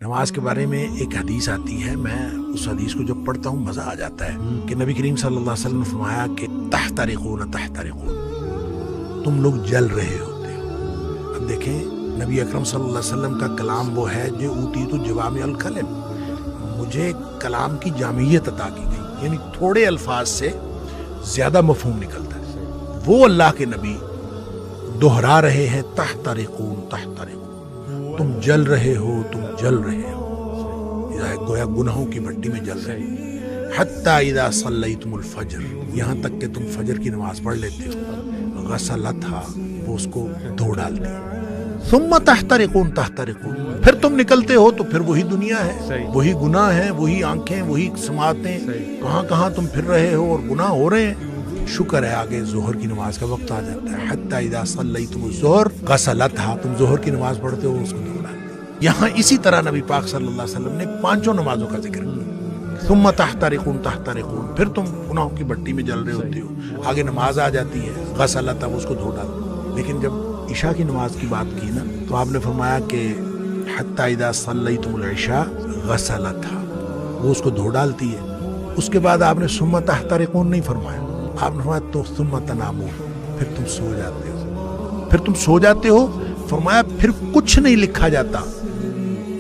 نماز کے بارے میں ایک حدیث آتی ہے، میں اس حدیث کو جب پڑھتا ہوں مزہ آ جاتا ہے کہ نبی کریم صلی اللہ علیہ وسلم نے فرمایا کہ تحترقون تحترقون، تم لوگ جل رہے ہوتے ہو۔ اب دیکھیں نبی اکرم صلی اللہ علیہ وسلم کا کلام وہ ہے جو اوتیت جوامع الکلم، مجھے کلام کی جامعیت عطا کی گئی، یعنی تھوڑے الفاظ سے زیادہ مفہوم نکلتا ہے۔ وہ اللہ کے نبی دہرا رہے ہیں تحترقون تحترقون، تم جل رہے ہو، تم جل رہے ہو، گویا گناہوں کی بھٹی میں جل رہے ہو۔ حتی اذا صلیتم الفجر، یہاں تک کہ تم فجر کی نماز پڑھ لیتے ہو، غسلتھا، وہ اس کو دھو ڈالتے ہیں۔ ثم تحترقون تحترقون، پھر تم نکلتے ہو تو پھر وہی دنیا ہے، وہی گناہ ہیں، وہی آنکھیں، وہی سماعتیں، کہاں کہاں تم پھر رہے ہو اور گناہ ہو رہے ہیں۔ شکر ہے آگے ظہر کی نماز کا وقت آ جاتا ہے۔ حتی اذا صلیتم الظہر غسلتھا، تم ظہر کی نماز پڑھتے ہو، اس کو دھو ڈالتے ہیں۔ یہاں اسی طرح نبی پاک صلی اللہ علیہ وسلم نے پانچوں نمازوں کا ذکر کیا۔ ثم تحترقون تحترقون، پھر تم گناہوں کی بٹی میں جل رہے ہوتے ہو، آگے نماز آ جاتی ہے، غسلتھا، اس کو دھو ڈالتے ہیں۔ لیکن جب عشاء کی نماز کی بات کی نا تو آپ نے فرمایا کہ حتی اذا صلیتم العشاء غسلتھا، وہ اس کو دھو ڈالتی ہے۔ اس کے بعد آپ نے ثم تحترقون نہیں فرمایا، آپ نے فرمایا تو ثم تنامون، پھر تم سو جاتے ہو، پھر تم سو جاتے ہو۔ فرمایا پھر کچھ نہیں لکھا جاتا،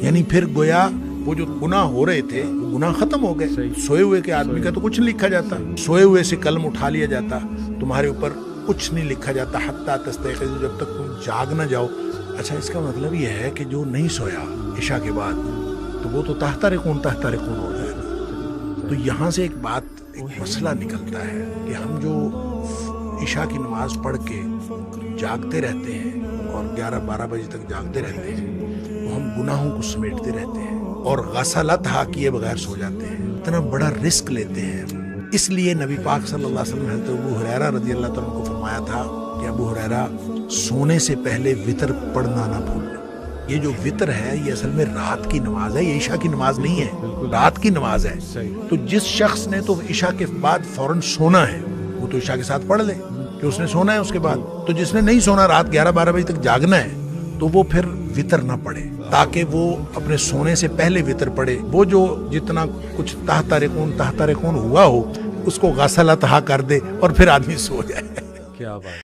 یعنی پھر گویا وہ جو گناہ ہو رہے تھے وہ گناہ ختم ہو گئے۔ سوئے ہوئے کے آدمی کا تو کچھ نہیں لکھا جاتا، سوئے ہوئے سے قلم اٹھا لیا جاتا، تمہارے اوپر کچھ نہیں لکھا جاتا حتی تستيقظوا، جب تک تم جاگ نہ جاؤ۔ اچھا، اس کا مطلب یہ ہے کہ جو نہیں سویا عشاء کے بعد تو وہ تو تحترقون تحترقون ہو جائے گا۔ تو یہاں سے ایک بات، ایک مسئلہ نکلتا ہے کہ ہم جو عشاء کی نماز پڑھ کے جاگتے رہتے ہیں اور 11-12 بجے تک جاگتے رہتے ہیں، وہ ہم گناہوں کو سمیٹتے رہتے ہیں اور غسلتھا کیے بغیر سو جاتے ہیں، اتنا بڑا رسک لیتے ہیں۔ اس لیے نبی پاک صلی اللہ علیہ وسلم حضرت ابو ہریرہ رضی اللہ تعالیٰ عنہ کو فرمایا تھا کہ ابو ہریرہ سونے سے پہلے وتر پڑھنا نہ بھولنا۔ یہ جو وتر ہے یہ اصل میں رات کی نماز ہے، یہ عشاء کی نماز نہیں ہے، رات کی نماز ہے۔ تو جس شخص نے تو عشاء کے بعد فوراً سونا ہے وہ تو عشاء کے ساتھ پڑھ لے کہ اس نے سونا ہے اس کے بعد۔ تو جس نے نہیں سونا، رات 11-12 بجے تک جاگنا ہے، تو وہ پھر وتر نہ پڑھے تاکہ وہ اپنے سونے سے پہلے وتر پڑھے۔ وہ جو جتنا کچھ تحترقون تحترقون ہوا ہو اس کو غسلتھا کر دے اور پھر آدمی سو جائے۔ کیا بات